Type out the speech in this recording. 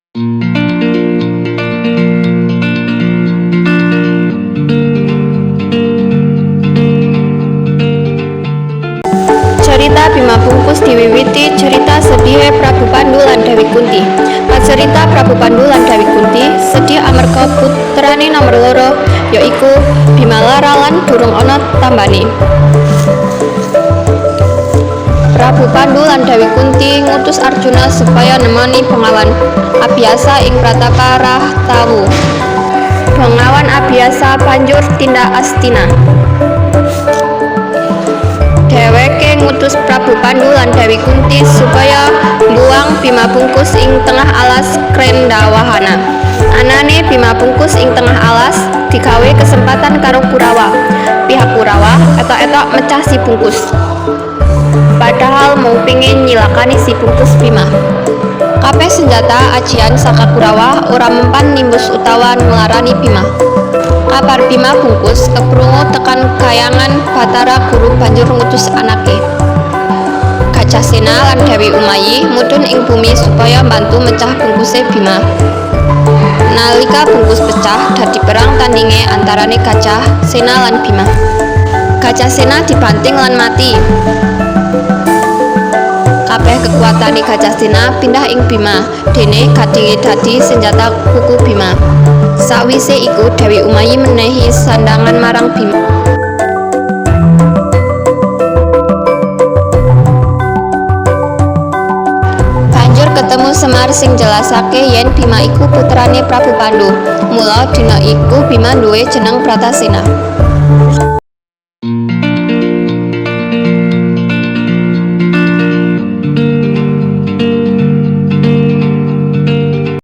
Cerita Bima Bungkus diwiwiti cerita sedihé Prabu Pandhu lan Dewi Kunti. Pacerita Prabu Pandhu lan Dewi Kunti sedih amarga putrane nomer loro yaiku Bimalara lan durung ana tambane. Prabu Pandhu lan Dewi Kunti ngutus Arjuna supaya nemoni Bengawan Abiyasa ing Pratapa Rahtawu. Bengawan Abiyasa banjur tindak Astina. Dheweke ngutus Prabu Pandhu lan Dewi Kunti supaya mbuwang Bima Bungkus ing tengah alas Krendawahana. Anane Bima Bungkus ing tengah alas digawe kesempatan karo Kurawa. Pihak Kurawa etok-etok mecah si Bungkus. Padahal mau pingin nyilakani si Bungkus Bima. Kabeh senjata ajian saka Kurawa ora mempan nimbus utawa nglarani Bima. Kabar Bima Bungkus keprungu tekan kayangan Batara Guru banjur ngutus anake Gajasena lan Dewi Umayi mudhun ing bumi supaya bantu mecah bungkuse Bima. Nalika bungkus pecah dadi perang tandinge antarane Gajah Sena lan Bima. Gajasena dibanting lan mati. Kabeh kekuatane Gajasena pindah ing Bima, dene gadinge dadi senjata kuku Bima. Sawise iku Dewi Umayi menehi sandangan marang Bima. Banjur ketemu Semar sing jelasake yen Bima iku putrane Prabu Pandhu. Mula dina iku Bima duwé jeneng Bratasena.